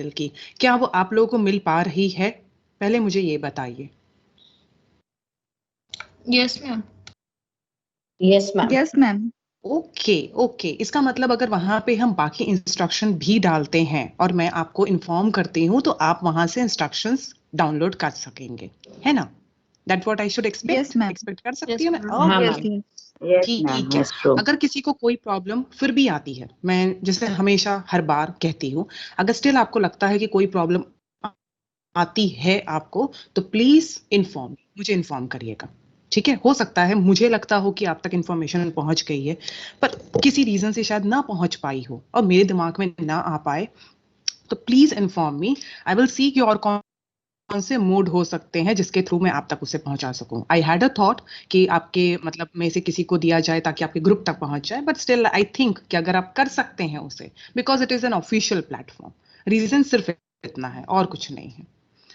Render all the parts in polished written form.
Material की, क्या वो आप लोगों को मिल पा रही है? पहले मुझे ये बताइए। Yes ma'am. Yes ma'am. Yes ma'am. Okay okay, इसका मतलब अगर वहां पे हम बाकी इंस्ट्रक्शन भी डालते हैं और मैं आपको इन्फॉर्म करती हूँ तो आप वहां से इंस्ट्रक्शंस डाउनलोड कर सकेंगे, है ना? That what I should expect, Yes, ma'am. Expect कर सकती Yes, हूँ मैं? ma'am. हाँ Yes, मैम। yes. यस ठीक मैम, है। Yes true. अगर किसी को कोई प्रॉब्लम फिर भी आती है, मैं जैसे हमेशा हर बार कहती हूँ, अगर स्टिल आपको लगता है कि कोई प्रॉब्लम आती है आपको, तो प्लीज इन्फॉर्म, मुझे इन्फॉर्म करिएगा, ठीक है? हो सकता है मुझे लगता हो कि आप तक इन्फॉर्मेशन पहुंच गई है, पर किसी रीजन से शायद ना पहुंच पाई हो और मेरे दिमाग में ना आ पाए, तो please inform me. I will see कि और कौन से मोड हो सकते हैं जिसके थ्रू मैं आप तक उसे पहुंचा सकूं। आई हैड अ थॉट कि आपके मतलब में से किसी को दिया जाए ताकि आपके ग्रुप तक पहुंच जाए, बट स्टिल आई थिंक कि अगर आप कर सकते हैं उसे, because it is an official platform, reason सिर्फ इतना है और कुछ नहीं है,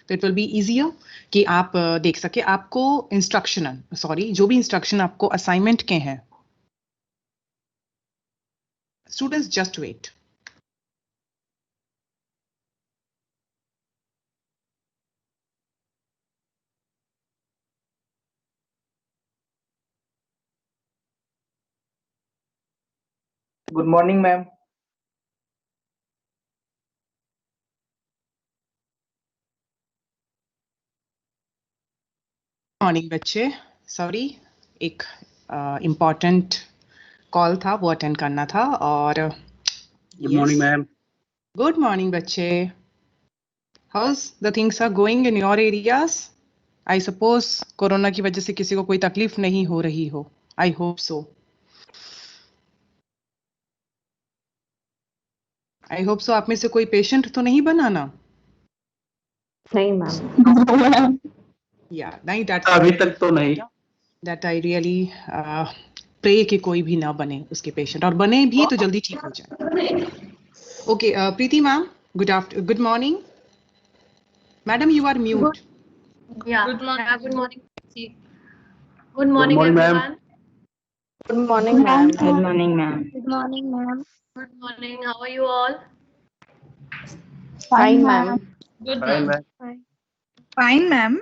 तो इट विल बी इजियर कि आप देख सके। आपको इंस्ट्रक्शन, सॉरी, जो भी इंस्ट्रक्शन आपको असाइनमेंट के हैं, students just wait. Good morning ma'am. Morning बच्चे, सॉरी, एक इम्पॉर्टेंट कॉल था, वो अटेंड करना था। और good morning ma'am. Good morning बच्चे, how's the things are going in your areas? I suppose corona की वजह से किसी को कोई तकलीफ नहीं हो रही हो, I hope so. I hope so आप में से कोई पेशेंट तो नहीं बना ना? नहीं मैम। या नहीं, अभी तक तो नहीं। दैट आई रियली प्रे कि कोई भी ना बने उसके पेशेंट, और बने भी तो जल्दी ठीक हो जाए। Okay, Preeti ma'am, good morning. Madam you are mute. Yeah. Good morning. Yeah, good morning. Good good morning, morning ma'am. everyone. Good morning ma'am. Good morning ma'am. Good morning, ma'am. Good morning. How are you all? Fine ma'am. Good fine ma'am. Ma'am. Fine, ma'am.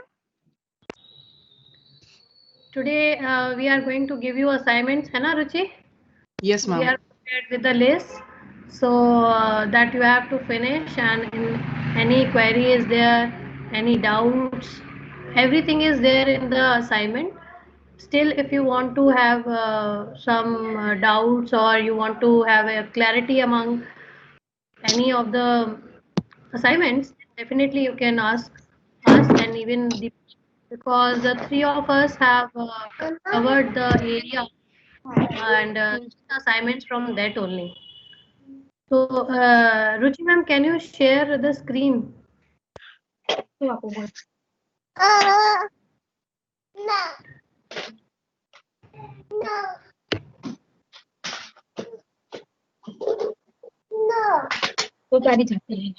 Today we are going to give you assignments, है ना Ruchi? Yes We ma'am. are prepared with the list, so that you have to finish, and any query is there, any doubts, everything is there in the assignment. Still, if you want to have some doubts, or you want to have a clarity among any of the assignments, definitely you can ask us, and even because the three of us have covered the area and assignments from that only. So, Ruchi ma'am, can you share the screen? वो गाड़ी जाती है।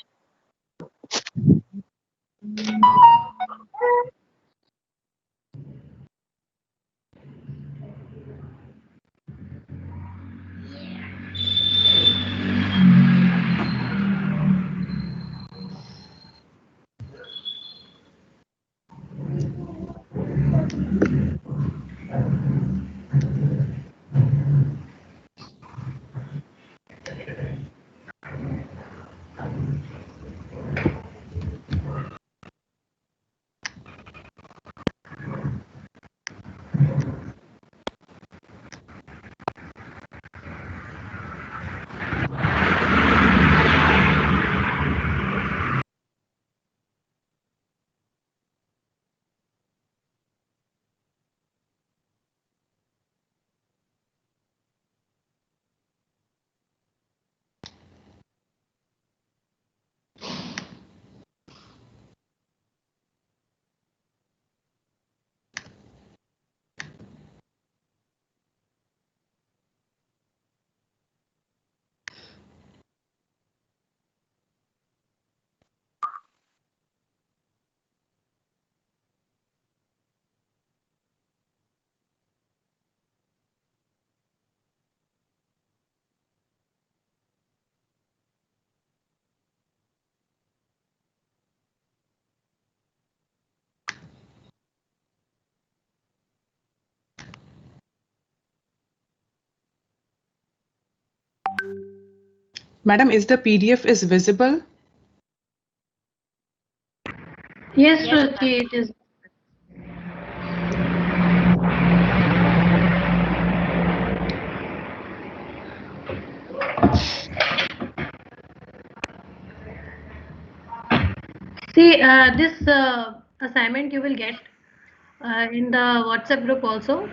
Madam, is the PDF is visible? Yes, Ruchi, it is. See, this assignment you will get in the WhatsApp group also,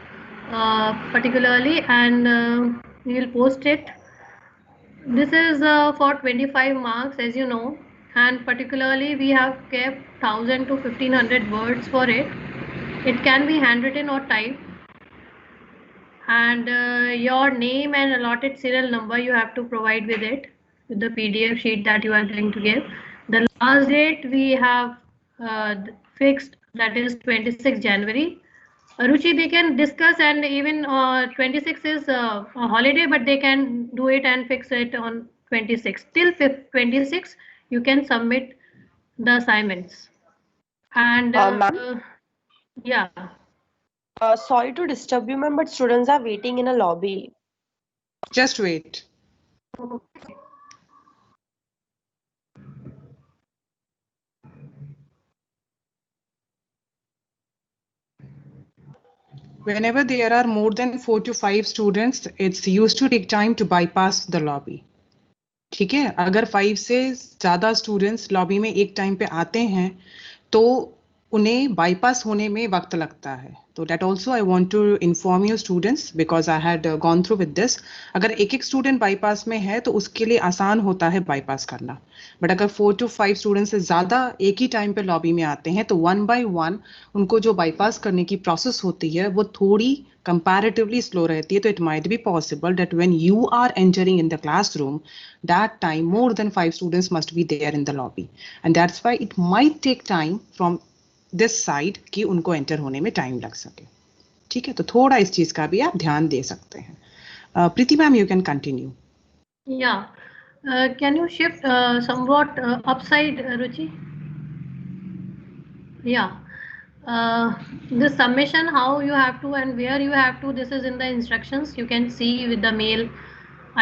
particularly, and we will post it. This is for 25 marks, as you know, and particularly we have kept 1000 to 1500 words for it. It can be handwritten or typed, and your name and allotted serial number you have to provide with it, with the PDF sheet that you are going to give. The last date we have fixed, that is 26 January. Ruchi, they can discuss, and even 26 is a holiday, but they can do it and fix it on 26. Till 26, you can submit the assignments. And Ma'am, yeah. sorry to disturb you, ma'am, but students are waiting in a lobby. Just wait. Whenever there are more than 4 to 5 students, it's used to take time to bypass the lobby. ठीक है, अगर 5 से ज्यादा students lobby में एक time पे आते हैं तो उन्हें बाईपास होने में वक्त लगता है. तो that also I want to inform you students because I had gone through with this. अगर एक एक स्टूडेंट बाईपास में है तो उसके लिए आसान होता है बाईपास करना, बट अगर 4 to 5 स्टूडेंट्स से ज्यादा एक ही टाइम पे लॉबी में आते हैं तो वन बाय वन उनको जो बाईपास करने की प्रोसेस होती है वो थोड़ी comparatively slow रहती है. तो it might be possible that when you are entering in the classroom, that time more than 5 students must be there in the lobby, and that's why it might take time from this side कि उनको enter होने में time लग सके. ठीक है, तो थोड़ा इस चीज का भी आप ध्यान दे सकते हैं. प्रीति ma'am, you can continue. Yeah. Can you shift somewhat upside, Ruchi? Yeah. The summation, how you have to and where you have to, this is in the instructions. You can see with the mail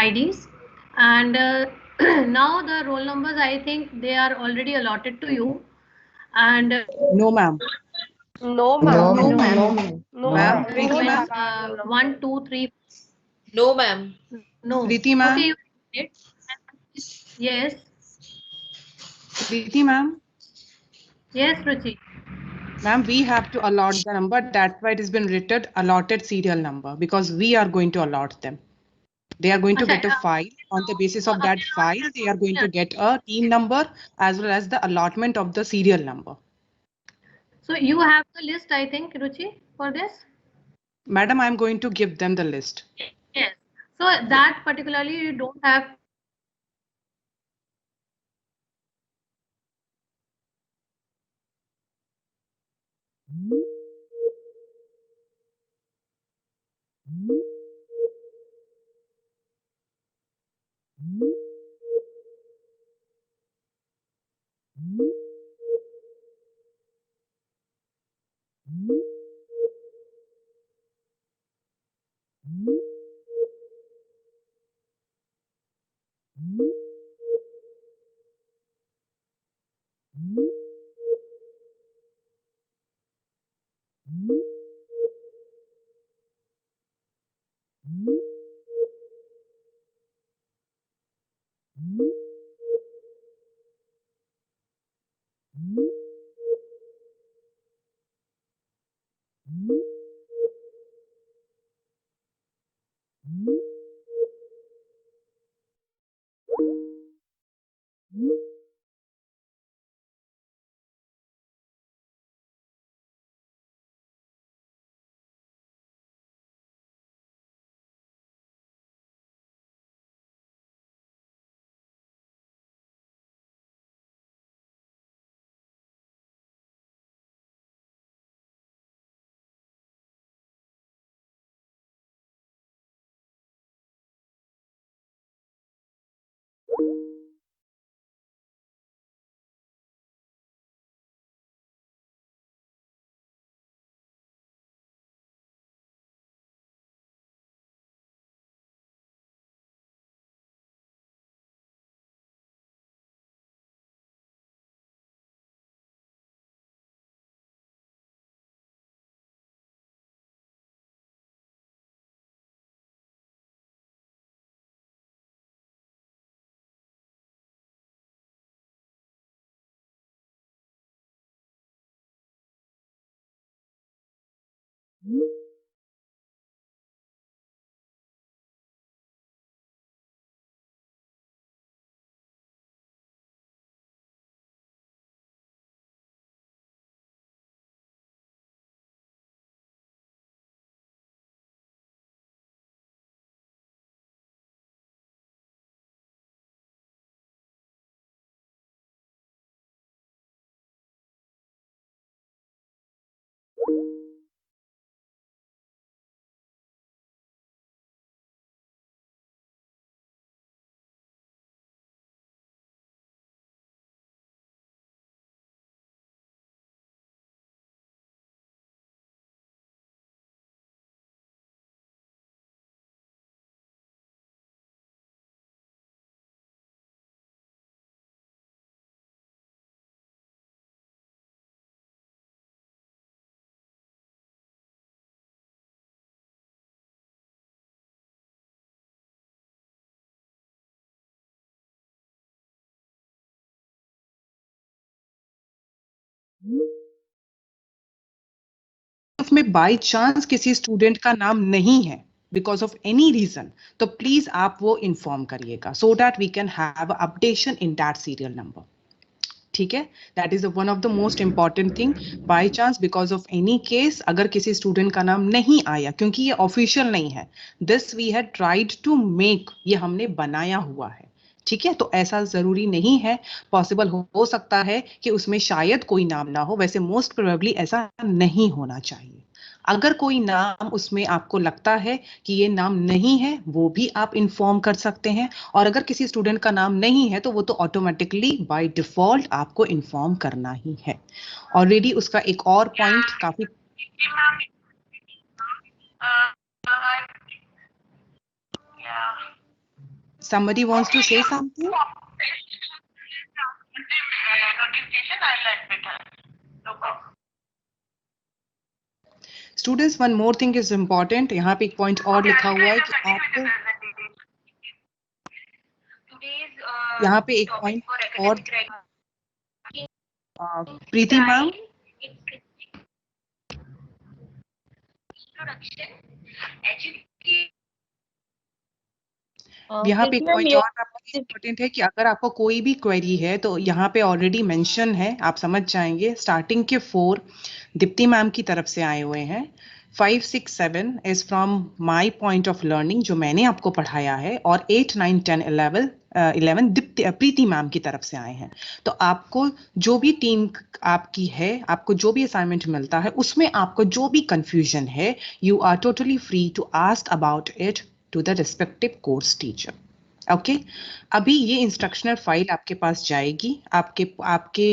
IDs. And now the roll numbers, I think they are already allotted to you. And No ma'am. No, ma'am. No, ma'am. No, Ma'am, ma'am. Preeti We ma'am. don't have roll number. 1, 2, 3. No, ma'am. No. Preeti ma'am. Okay. Yes. Preeti ma'am. Yes, Ruchi. Ma'am, we have to allot the number. That's why it has been written allotted serial number because we are going to allot them. They are going to get a file. On the basis of that file, they are going to get a team number as well as the allotment of the serial number. So you have the list, I think, Ruchi, for this? Madam, I'm going to give them the list. Yes. So that particularly you don't have उसमें by chance किसी student का नाम नहीं है because of any reason, तो please आप वो inform करिएगा so that we can have updation in that serial number. ठीक है, that is one of the most important thing. By chance because of any case अगर किसी स्टूडेंट का नाम नहीं आया, क्योंकि ये ऑफिशियल नहीं है, this we had tried to make, ये हमने बनाया हुआ है। ठीक है, तो ऐसा जरूरी नहीं है, पॉसिबल हो सकता है कि उसमें शायद कोई नाम ना हो, वैसे मोस्ट प्रोबेबली ऐसा नहीं होना चाहिए। अगर कोई नाम उसमें आपको लगता है कि ये नाम नहीं है, वो भी आप इन्फॉर्म कर सकते हैं। और अगर किसी स्टूडेंट का नाम नहीं है तो वो तो ऑटोमेटिकली बाय डिफॉल्ट आपको इन्फॉर्म करना ही है। ऑलरेडी उसका एक और पॉइंट काफी somebody wants to say something? Students, one more thing is important. यहाँ पे एक पॉइंट और लिखा हुआ है कि आपको यहाँ पे एक पॉइंट और प्रीति मैम, यहाँ पे एक पॉइंट और आपको इम्पोर्टेंट है कि अगर आपको कोई भी क्वेरी है तो यहाँ पे ऑलरेडी मेंशन है, आप समझ जाएंगे। स्टार्टिंग के 4 दीप्ति मैम की तरफ से आए हुए हैं, 5, 6, 7 is from my point of learning जो मैंने आपको पढ़ाया है, और 8, 9, 10, 11 प्रीति मैम की तरफ से आए हैं। तो आपको जो भी टीम आपकी है, आपको जो भी असाइनमेंट मिलता है, उसमें आपको जो भी कंफ्यूजन है, you are totally free to ask about it to the respective course teacher. Okay? अभी ये इंस्ट्रक्शनल फाइल आपके पास जाएगी, आपके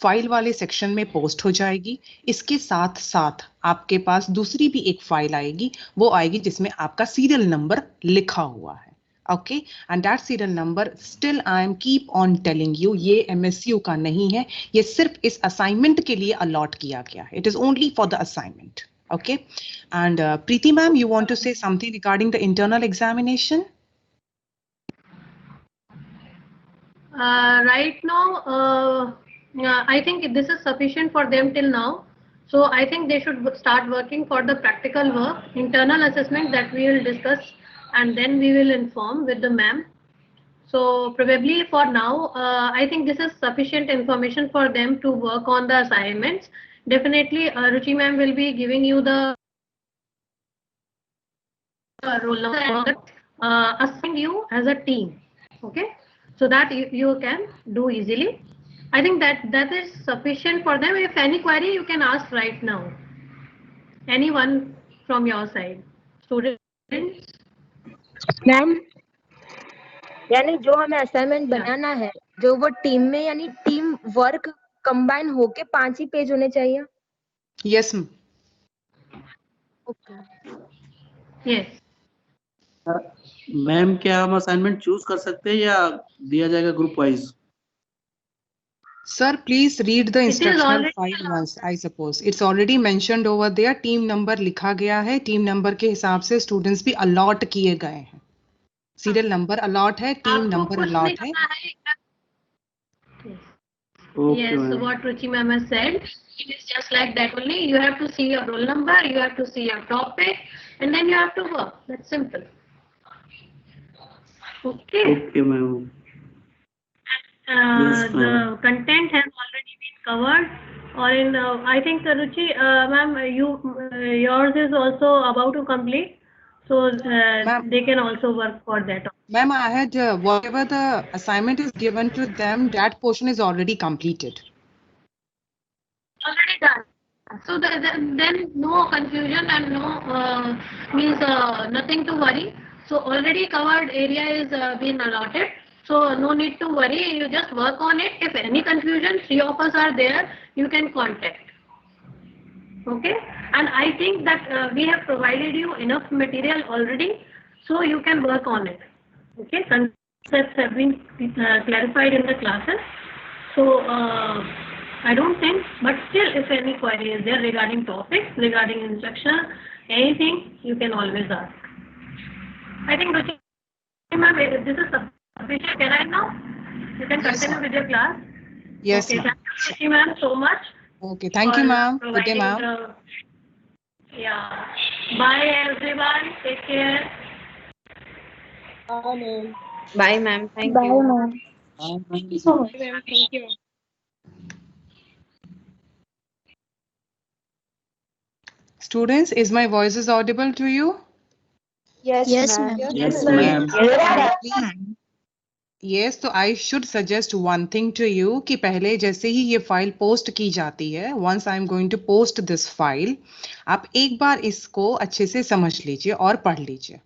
फाइल वाले सेक्शन में पोस्ट हो जाएगी। इसके साथ साथ आपके पास दूसरी भी एक फाइल आएगी, वो आएगी जिसमें आपका सीरियल नंबर लिखा हुआ है। Okay, and that serial number still I am keep on telling you, ये MSU का नहीं है, ये सिर्फ इस असाइनमेंट के लिए अलॉट किया गया है। It is only for the assignment. Okay, and Preeti ma'am, you want to say something regarding the internal examination? Right now, I think this is sufficient for them till now. So I think they should start working for the practical work, internal assessment that we will discuss, and then we will inform with the ma'am. So probably for now, I think this is sufficient information for them to work on the assignments. Definitely, Ruchi ma'am will be giving you the roll number, assign you as a team, okay, so that you can do easily. I think that is sufficient for them. If any query, you can ask right now. Anyone from your side, students? Ma'am, यानी जो हमें assignment बनाना है, जो वो team में यानी team work combine होके 5 ही page होने चाहिए। Yes, Yes. मैम, क्या हम असाइनमेंट चूज कर सकते हैं या दिया जाएगा group wise? sir, please read the instructional file once. I suppose it's already mentioned over there. Team number लिखा गया है, टीम नंबर के हिसाब से स्टूडेंट्स भी अलॉट किए गए हैं। सीरियल नंबर अलॉट है, टीम नंबर अलॉट है। Yes, so what Ruchi ma'am has said, it is just like that only. You have to see your roll number, you have to see your topic, and then you have to work. That's simple. Okay. Okay, ma'am. Yes, the content has already been covered, or in I think Ruchi ma'am, yours is also about to complete, so they can also work for that. Ma'am, I had whatever the assignment is given to them, that portion is already completed. Already done. So then no confusion and no means nothing to worry. So already covered area is been allotted. So no need to worry. You just work on it. If any confusion, 3 of us are there. You can contact. Okay. And I think that we have provided you enough material already, so you can work on it. Okay. Concepts have been clarified in the classes. So I don't think, but still, if any query is there regarding topics, regarding instruction, anything, you can always ask. I think, Ruchi ma'am, this is sufficient. Can I now? You can continue with your class. Yes, Okay, ma'am. thank you, ma'am, so much. Okay, thank you, for ma'am. Good day, providing ma'am. Yeah. Bye, everyone. Take care. Bye, ma'am. Thank Bye, you. ma'am. Thank you so much, ma'am. Thank you. Students, is my voice is audible to you? Yes, ma'am. Yes, ma'am. Please. Yes, तो I should suggest one thing to you कि पहले जैसे ही ये file post की जाती है, once I am going to post this file, आप एक बार इसको अच्छे से समझ लीजिए और पढ़ लीजिए,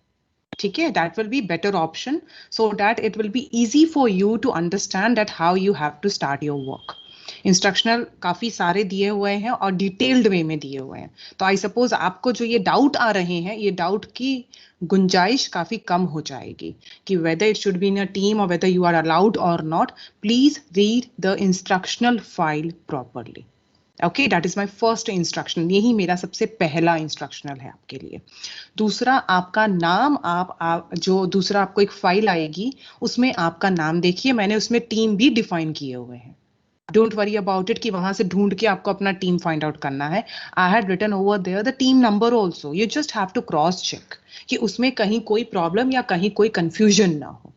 ठीक है? That will be better option so that it will be easy for you to understand that how you have to start your work. Instructional काफी सारे दिए हुए हैं और डिटेल्ड वे में दिए हुए हैं, तो आई सपोज आपको जो ये डाउट आ रहे हैं, ये डाउट की गुंजाइश काफी कम हो जाएगी कि whether it should be in a team or whether you are allowed or not. Please read the instructional file properly. Okay, that is my first instruction. यही मेरा सबसे पहला इंस्ट्रक्शनल है आपके लिए. दूसरा, आपका नाम आप जो दूसरा आपको एक फाइल आएगी उसमें आपका नाम देखिए, मैंने उसमें टीम भी डिफाइन किए हुए हैं. डोंट वरी अबाउट इट कि वहां से ढूंढ के आपको अपना टीम फाइंड आउट करना है. I had written over there the team number also. You just have to cross check कि उसमें कहीं कोई प्रॉब्लम या कहीं कोई कंफ्यूजन ना हो.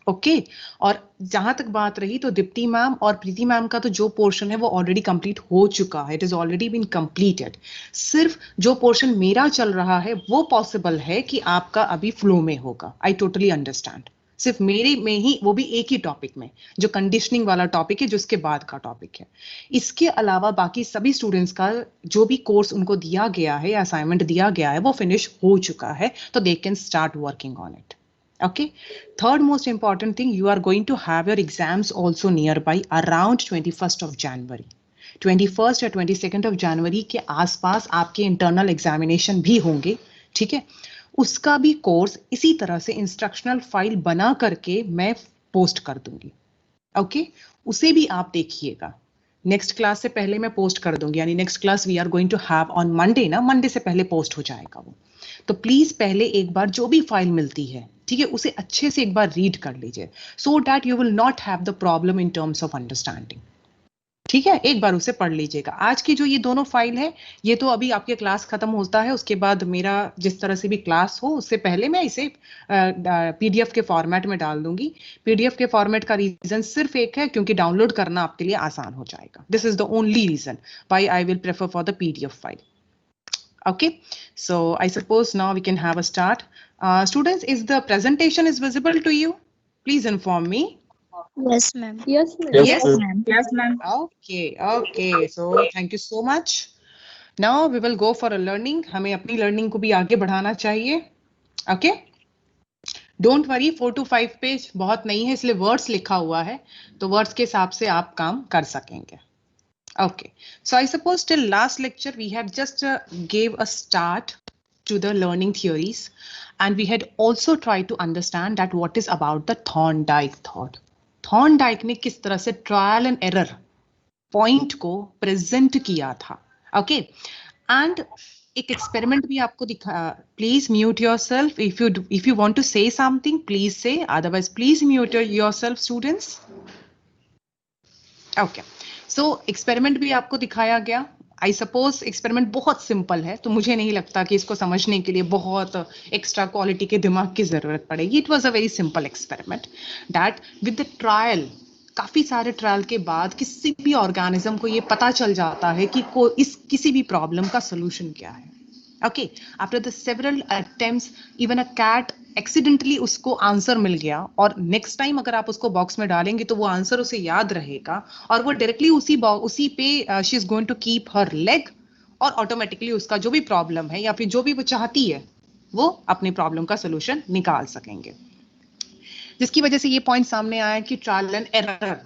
ओके और जहां तक बात रही तो दीप्ति मैम और प्रीति मैम का तो जो पोर्शन है वो ऑलरेडी कंप्लीट हो चुका है. It is already been completed. सिर्फ जो पोर्शन मेरा चल रहा है वो पॉसिबल है कि आपका अभी फ्लो में होगा. I totally understand. सिर्फ मेरे में ही, वो भी एक ही टॉपिक में, जो कंडीशनिंग वाला टॉपिक है, जो उसके बाद का टॉपिक है. इसके अलावा बाकी सभी स्टूडेंट्स का जो भी कोर्स उनको दिया गया है या असाइनमेंट दिया गया है वो फिनिश हो चुका है, तो they can start working on it. Okay, third most important thing, you are going to have your exams also nearby around 21st of January. 21st या 22nd of January के आसपास आपके इंटरनल एग्जामिनेशन भी होंगे, ठीक है? उसका भी कोर्स इसी तरह से इंस्ट्रक्शनल फाइल बना करके मैं पोस्ट कर दूंगी. ओके, उसे भी आप देखिएगा. नेक्स्ट क्लास से पहले मैं पोस्ट कर दूंगी, यानी next class we are going to have on Monday ना, मंडे से पहले पोस्ट हो जाएगा वो. तो प्लीज पहले एक बार जो भी फाइल मिलती है, ठीक है, उसे अच्छे से एक बार रीड कर लीजिए, so that you will not have the problem in terms of understanding. ठीक है, एक बार उसे पढ़ लीजिएगा. आज की जो ये दोनों फाइल है, ये तो अभी आपके क्लास खत्म होता है, उसके बाद मेरा जिस तरह से भी क्लास हो उससे पहले मैं इसे पीडीएफ के फॉर्मेट में डाल दूंगी. पीडीएफ के फॉर्मेट का रीजन सिर्फ एक है, क्योंकि डाउनलोड करना आपके लिए आसान हो जाएगा. This is the only reason why I will prefer for the PDF file. Okay, so I suppose now we can have a start. Students, is the presentation is visible to you? Please inform me. Yes, ma'am. Yes, ma'am. Yes, ma'am. Yes, ma'am. Okay. So thank you so much. Now we will go for a learning. हमें अपनी learning को भी आगे बढ़ाना चाहिए. Okay? Don't worry, 4 to 5 page बहुत नहीं है, इसलिए words लिखा हुआ है, तो words के हिसाब से आप काम कर सकेंगे. Okay, so I suppose till last lecture we had just gave a start to the learning theories, and we had also tried to understand that what is about the Thorndike thought. Thorndike ने किस तरह से trial and error point को present किया था. Okay, and एक experiment भी आपको दिखा. Please mute yourself. If you want to say something, please say. Otherwise, please mute yourself, students. Okay. So experiment भी आपको दिखाया गया. आई सपोज एक्सपेरिमेंट बहुत सिंपल है, तो मुझे नहीं लगता कि इसको समझने के लिए बहुत एक्स्ट्रा क्वालिटी के दिमाग की जरूरत पड़ेगी. It was a very simple experiment that with the trial, काफी सारे ट्रायल के बाद किसी भी ऑर्गेनिज्म को ये पता चल जाता है कि किसी भी प्रॉब्लम का सोल्यूशन क्या है. Okay, after the several attempts, even a cat accidentally उसको आंसर मिल गया, और नेक्स्ट टाइम अगर आप उसको बॉक्स में डालेंगे तो वो आंसर उसे याद रहेगा, और वो डायरेक्टली उसी पे she is going to keep her leg, और ऑटोमेटिकली उसका जो भी प्रॉब्लम है या फिर जो भी वो चाहती है वो अपने प्रॉब्लम का सोल्यूशन निकाल सकेंगे. जिसकी वजह से ये पॉइंट सामने आया कि ट्रायल एंड एरर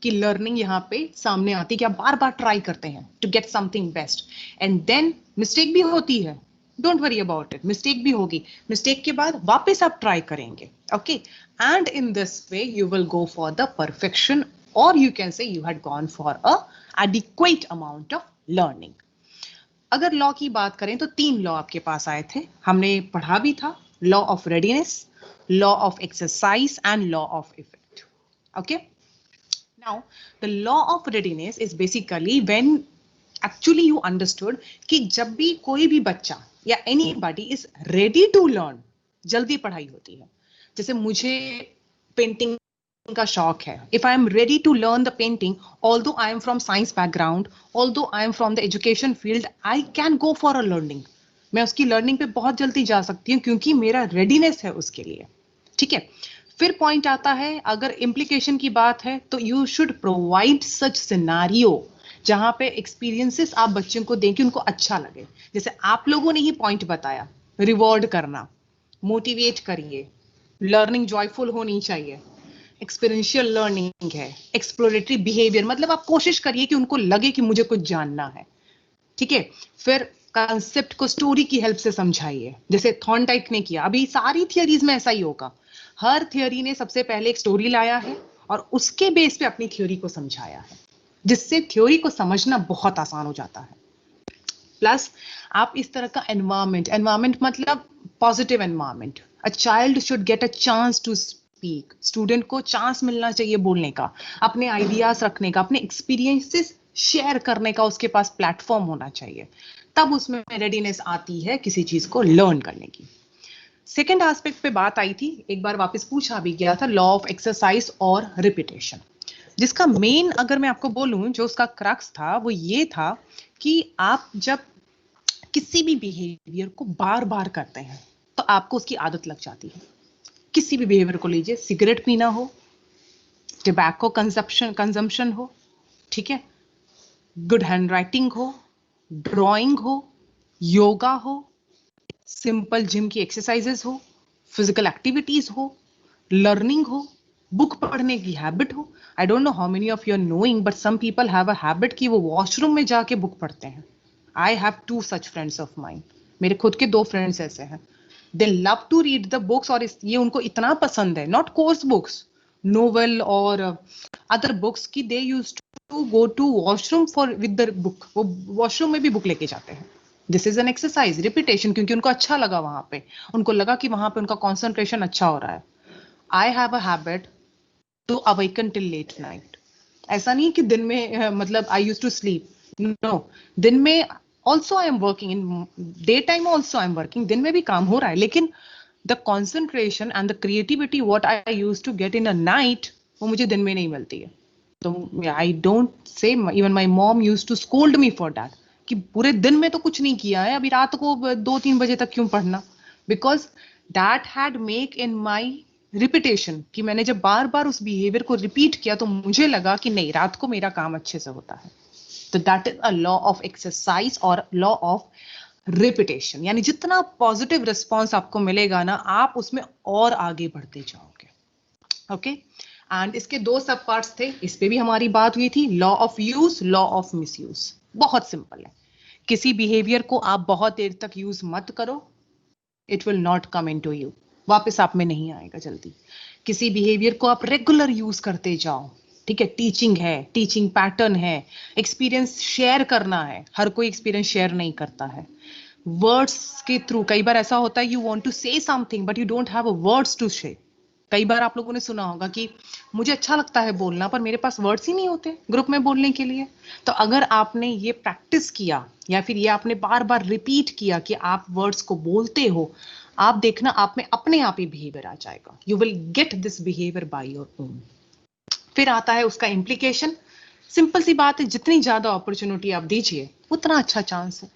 की लर्निंग यहाँ पे सामने आती है कि आप बार बार ट्राई करते हैं to get something best, and then mistake भी होती है. Don't worry about it, mistake भी होगी, मिस्टेक के बाद वापस आप ट्राई करेंगे. Okay, and in this way you will go for the perfection, और you can say you had gone for a adequate amount of learning. अगर लॉ की बात करें तो 3 लॉ आपके पास आए थे, हमने पढ़ा भी था. Law of readiness, law of exercise and law of effect. Okay, Now, the law of readiness is basically when actually you understood कि जब भी कोई भी बच्चा या anybody is ready to learn, जल्दी पढ़ाई होती है. जैसे मुझे पेंटिंग का शौक है. If I am ready to learn the painting, although I am from science background, although I am from the education field, I can go for a learning. मैं उसकी लर्निंग पे बहुत जल्दी जा सकती हूँ क्योंकि मेरा रेडीनेस है उसके लिए. ठीक है. फिर पॉइंट आता है, अगर इम्प्लीकेशन की बात है तो you should provide such scenario जहां पे एक्सपीरियंसेस आप बच्चों को दें कि उनको अच्छा लगे. जैसे आप लोगों ने ही पॉइंट बताया, रिवॉर्ड करना, मोटिवेट करिए, लर्निंग जॉयफुल होनी चाहिए, एक्सपीरियंशियल लर्निंग है, एक्सप्लोरेटरी बिहेवियर, मतलब आप कोशिश करिए कि उनको लगे कि मुझे कुछ जानना है. ठीक है. फिर कंसेप्ट को स्टोरी की हेल्प से समझाइए, जैसे थॉर्नडाइक ने किया. अभी सारी थियरीज में ऐसा ही होगा. हर थियरी ने सबसे पहले एक स्टोरी लाया है और उसके बेस पे अपनी थ्योरी को समझाया है, जिससे थ्योरी को समझना बहुत आसान हो जाता है. प्लस आप इस तरह का एनवायरमेंट मतलब positive environment. A child should get a chance to speak. Student को चांस मिलना चाहिए बोलने का, अपने आइडियाज रखने का, अपने एक्सपीरियंसेस शेयर करने का उसके पास प्लेटफॉर्म होना चाहिए. तब उसमें रेडीनेस आती है किसी चीज को लर्न करने की. सेकेंड एस्पेक्ट पे बात आई थी, एक बार वापस पूछा भी गया था, लॉ ऑफ एक्सरसाइज और रिपीटेशन, जिसका मेन अगर मैं आपको बोलूं जो उसका क्रक्स था वो ये था कि आप जब किसी भी बिहेवियर को बार बार करते हैं तो आपको उसकी आदत लग जाती है. किसी भी बिहेवियर को लीजिए, सिगरेट पीना हो, टबैको कंजम्पशन हो, ठीक है, गुड हैंडराइटिंग हो, ड्राइंग हो, योगा हो, सिंपल जिम की एक्सरसाइजेस हो, फिजिकल एक्टिविटीज हो, लर्निंग हो, बुक पढ़ने की हैबिट हो. I don't know how many of you are knowing but some people have a habit कि वो वॉशरूम में जाके बुक पढ़ते हैं. I have 2 such friends of mine. मेरे खुद के 2 फ्रेंड्स ऐसे हैं. They love to read the books और ये उनको इतना पसंद है, नॉट कोर्स बुक्स, नोवेल और अदर बुक्स, की they used to go to washroom for with the book. वो वॉशरूम में भी बुक लेके जाते हैं. This is an exercise, repetition, क्योंकि उनको अच्छा लगा वहां पे, उनको लगा कि वहां पे उनका कॉन्सेंट्रेशन अच्छा हो रहा है. I have a habit to awaken till late night. ऐसा नहीं कि दिन में मतलब I use to sleep, no, दिन में also I am working, in day time also I am working, दिन में भी काम हो रहा है, लेकिन the concentration and the creativity what I use to get in a night वो मुझे दिन में नहीं मिलती है. तो I don't say, even my mom use to scold me for that कि पूरे दिन में तो कुछ नहीं किया है, अभी रात को 2-3 बजे तक क्यों पढ़ना. Because that had make in my repetition, कि मैंने जब बार बार उस बिहेवियर को रिपीट किया तो मुझे लगा कि नहीं, रात को मेरा काम अच्छे से होता है. तो that is a law of exercise और लॉ ऑफ रिपीटेशन. यानी जितना पॉजिटिव रिस्पॉन्स आपको मिलेगा ना, आप उसमें और आगे बढ़ते जाओगे. ओके. एंड इसके 2 सब पार्ट्स थे, इस पे भी हमारी बात हुई थी. Law of use, law of misuse. बहुत सिंपल है. किसी बिहेवियर को आप बहुत देर तक यूज मत करो, it will not come into you, वापस आप में नहीं आएगा जल्दी. किसी बिहेवियर को आप रेगुलर यूज करते जाओ. ठीक है, टीचिंग है, टीचिंग पैटर्न है, एक्सपीरियंस शेयर करना है. हर कोई एक्सपीरियंस शेयर नहीं करता है. वर्ड्स के थ्रू, कई बार ऐसा होता है you want to say something but you don't have a words to say. कई बार आप लोगों ने सुना होगा कि मुझे अच्छा लगता है बोलना पर मेरे पास वर्ड्स ही नहीं होते ग्रुप में बोलने के लिए. तो अगर आपने ये प्रैक्टिस किया या फिर ये आपने बार बार रिपीट किया कि आप वर्ड्स को बोलते हो, आप देखना आप में अपने आप ही बिहेवियर आ जाएगा. You will get this behaviour by your own. फिर आता है उसका इम्प्लीकेशन. सिंपल सी बात है, जितनी ज्यादा अपॉर्चुनिटी आप दीजिए उतना अच्छा चांस है.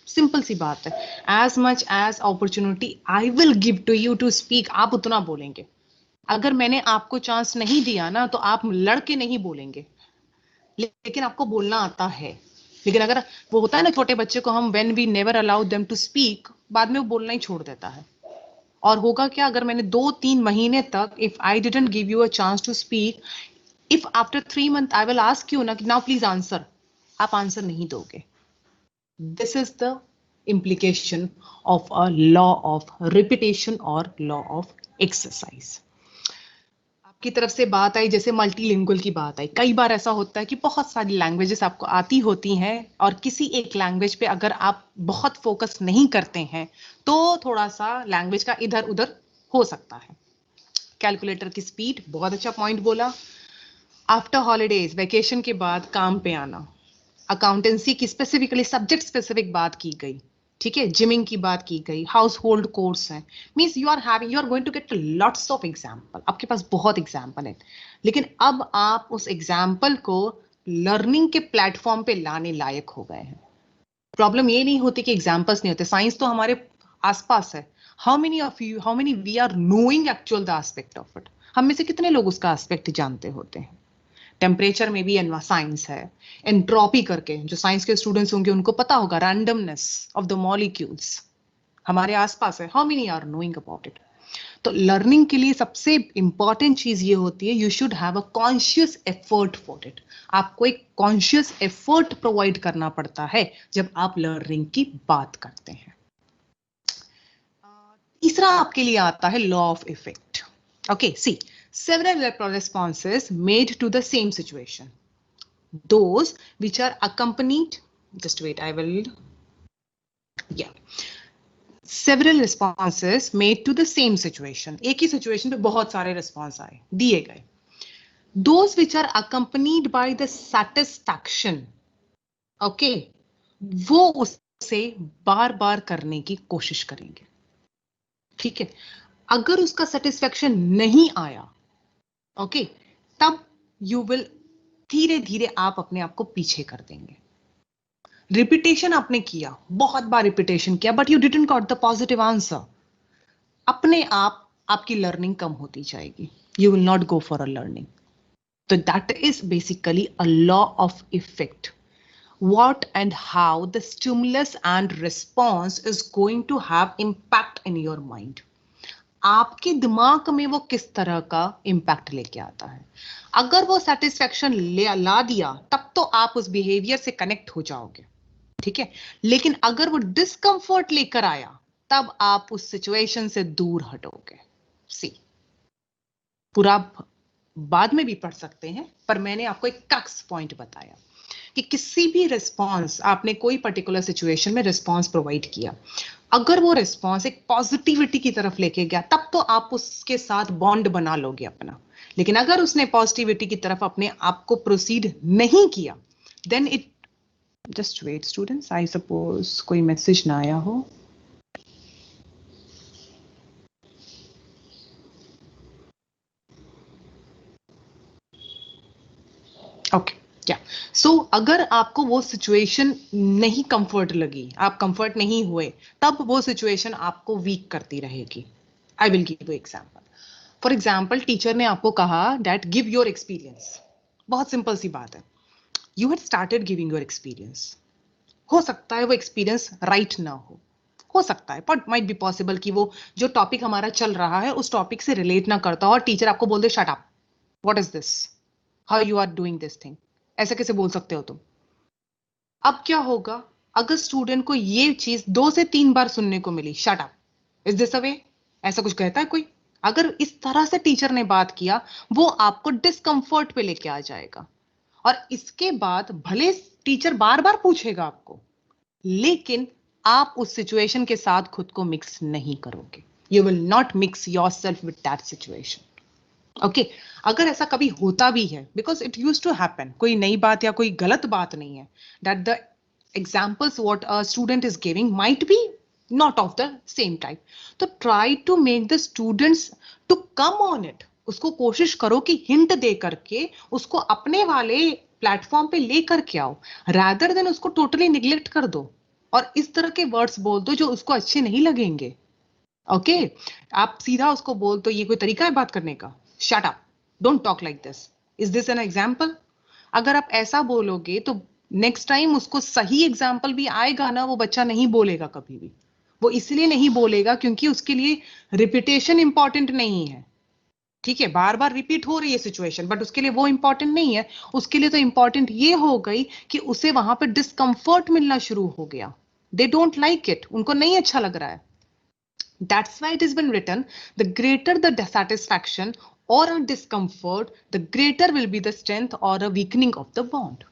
सिंपल सी बात है. As much as opportunity I will give to you to speak, आप उतना बोलेंगे. अगर मैंने आपको चांस नहीं दिया ना तो आप लड़के नहीं बोलेंगे, लेकिन आपको बोलना आता है. लेकिन अगर वो होता है ना छोटे बच्चे को हम when we never allow them to speak, बाद में वो बोलना ही छोड़ देता है. और होगा क्या, अगर मैंने 2-3 महीने तक, if I didn't give you a chance to speak, if after 3 months I will ask you ना कि नाउ प्लीज आंसर, आप आंसर नहीं दोगे. This is the implication of a law of repetition or law of exercise. आपकी तरफ से बात आई, जैसे मल्टीलिंगुअल की बात आई. कई बार ऐसा होता है कि बहुत सारी लैंग्वेजेस आपको आती होती हैं और किसी एक लैंग्वेज पे अगर आप बहुत फोकस नहीं करते हैं तो थोड़ा सा लैंग्वेज का इधर उधर हो सकता है. कैलकुलेटर की स्पीड, बहुत अच्छा पॉइंट बोला. आफ्टर हॉलीडेज, वेकेशन के बाद काम पे आना, अकाउंटेंसी की स्पेसिफिकली सब्जेक्ट स्पेसिफिक बात की गई, ठीक है, जिमिंग की बात की गई, हाउस होल्ड कोर्स है, means you are going to get lots of example, आपके पास बहुत एग्जाम्पल है, लेकिन अब आप उस एग्जाम्पल को लर्निंग के प्लेटफॉर्म पे लाने लायक हो गए हैं। प्रॉब्लम ये नहीं होती कि एग्जाम्पल्स नहीं होते, साइंस तो हमारे आसपास है। How many we are knowing actual the aspect of it, हम में से कितने लोग उसका एस्पेक्ट जानते होते हैं। टेम्परेचर में भी साइंस है, एंट्रोपी करके, जो साइंस के स्टूडेंट्स होंगे उनको पता होगा, रैंडमनेस ऑफ द मॉलिक्यूल्स हमारे आसपास है। How many are knowing about it? तो लर्निंग के लिए सबसे इंपॉर्टेंट चीज ये होती है, you should have a conscious effort for it. आपको एक कॉन्शियस एफर्ट प्रोवाइड करना पड़ता है जब आप लर्निंग की बात करते हैं। तीसरा आपके लिए आता है law of effect. Okay, see, several responses made to the same situation, those which are accompanied, just wait, I will, several responses made to the same situation, एक ही situation पे बहुत सारे response आए दिए गए, those which are accompanied by the satisfaction, okay, वो उसे बार बार करने की कोशिश करेंगे, ठीक है। अगर उसका सेटिस्फैक्शन नहीं आया, ओके, तब यू विल धीरे धीरे आप अपने आप को पीछे कर देंगे। रिपीटेशन आपने किया, बहुत बार रिपीटेशन किया, but you didn't got the positive answer, अपने आप आपकी लर्निंग कम होती जाएगी, you will not go for a learning. तो that is basically a law of effect, what and how the stimulus and response is going to have impact in your mind. आपके दिमाग में वो किस तरह का इंपैक्ट लेके आता है। अगर वो सेटिस्फैक्शन ला दिया तब तो आप उस बिहेवियर से कनेक्ट हो जाओगे, ठीक है, लेकिन अगर वो डिस्कंफर्ट लेकर आया तब आप उस सिचुएशन से दूर हटोगे। सी, पूरा बाद में भी पढ़ सकते हैं, पर मैंने आपको एक टक्स पॉइंट बताया कि किसी भी रिस्पॉन्स, आपने कोई पर्टिकुलर सिचुएशन में रिस्पॉन्स प्रोवाइड किया, अगर वो रिस्पॉन्स एक पॉजिटिविटी की तरफ लेके गया तब तो आप उसके साथ बॉन्ड बना लोगे अपना, लेकिन अगर उसने पॉजिटिविटी की तरफ अपने आप को प्रोसीड नहीं किया, then it, just wait students, I suppose कोई मैसेज ना आया हो। ओके, क्या सो अगर आपको वो सिचुएशन नहीं कंफर्ट लगी, आप कंफर्ट नहीं हुए, तब वो सिचुएशन आपको वीक करती रहेगी। आई will give you example. For example, teacher ने आपको कहा दैट गिव योर एक्सपीरियंस, बहुत सिंपल सी बात है, you had started giving your experience, हो सकता है वो एक्सपीरियंस राइट ना हो सकता है, बट माइट बी पॉसिबल कि वो जो टॉपिक हमारा चल रहा है उस टॉपिक से रिलेट ना करता हो और टीचर आपको बोल दे shut up, what is this, how you are doing this thing, ऐसे कैसे बोल सकते हो तुम। अब क्या होगा अगर स्टूडेंट को ये चीज 2 से 3 बार सुनने को मिली, shut up, is this a way, ऐसा कुछ कहता है कोई? अगर इस तरह से टीचर ने बात किया, वो आपको डिस्कंफर्ट पे लेके आ जाएगा, और इसके बाद भले टीचर बार बार पूछेगा आपको, लेकिन आप उस सिचुएशन के साथ खुद को मिक्स नहीं करोगे, you will not mix yourself with that situation. Okay, अगर ऐसा कभी होता भी है, because it use to happen, कोई नई बात या कोई गलत बात नहीं है, that the examples what a student is giving might be not of the same type, तो try to make the students to come on it, उसको कोशिश करो कि हिंट दे करके उसको अपने वाले प्लेटफॉर्म पे लेकर के आओ, रादर देन उसको टोटली निग्लेक्ट कर दो और इस तरह के वर्ड्स बोल दो जो उसको अच्छे नहीं लगेंगे। ओके, आप सीधा उसको बोल दो, ये कोई तरीका है बात करने का, shut up, don't talk like this, is this an example? अगर आप ऐसा बोलोगे तो नेक्स्ट टाइम उसको सही एग्जाम्पल भी आएगा ना, वो बच्चा नहीं बोलेगा कभी भी, वो इसलिए नहीं बोलेगा क्योंकि उसके लिए रिपीटेशन इंपॉर्टेंट नहीं है, ठीक है, बार बार रिपीट हो रही है सिचुएशन, बट उसके लिए वो इंपॉर्टेंट नहीं है, उसके लिए तो इंपॉर्टेंट ये हो गई कि उसे वहां पे डिस्कंफर्ट मिलना शुरू हो गया, दे डोंट लाइक इट, उनको नहीं अच्छा लग रहा है। That's why it has been written, the greater the dissatisfaction or a discomfort, the greater will be the strength or a weakening of the bond.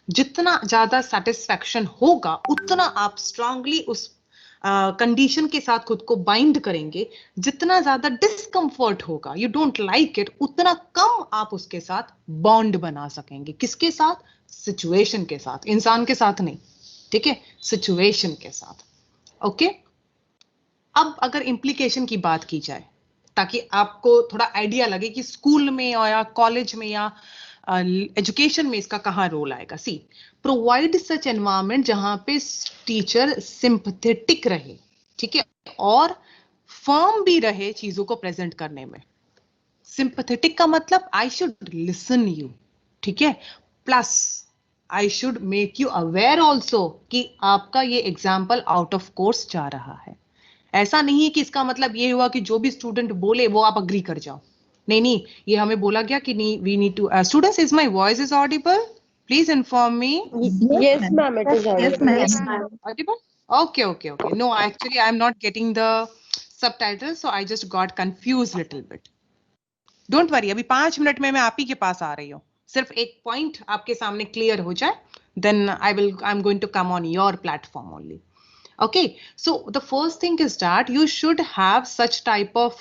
जितना ज्यादा satisfaction होगा उतना आप strongly उस कंडीशन के साथ खुद को बाइंड करेंगे, जितना ज्यादा डिस्कम्फर्ट होगा, यू डोंट लाइक इट, उतना कम आप उसके साथ बॉन्ड बना सकेंगे। किसके साथ? सिचुएशन के साथ, इंसान के साथ नहीं, ठीक है, सिचुएशन के साथ। ओके, अब अगर इम्प्लीकेशन की बात की जाए ताकि आपको थोड़ा आइडिया लगे कि स्कूल में या कॉलेज में या एजुकेशन में इसका कहाँ रोल आएगा। सी, प्रोवाइड सच एनवायरनमेंट जहां पे टीचर सिंपथेटिक रहे, ठीक है, और फर्म भी रहे चीजों को प्रेजेंट करने में। सिंपथेटिक का मतलब आई शुड लिसन यू, ठीक है, plus I should make you aware also कि आपका ये एग्जाम्पल आउट ऑफ कोर्स जा रहा है। ऐसा नहीं है कि इसका मतलब ये हुआ कि जो भी स्टूडेंट बोले वो आप अग्री कर जाओ। नहीं नहीं, ये हमें बोला गया कि नहीं, we need to students, is my voice is audible? Please inform me. Yes, ma'am, it is audible. Yes, ma'am. Audible? Okay. No, actually I'm not getting the subtitles, so I just got confused little bit. Don't worry, अभी 5 minute में मैं आप ही के पास आ रही हूँ। सिर्फ एक point आपके सामने क्लियर हो जाए, then I'm going to come on your platform only. Okay, so the first thing is that you should have such type of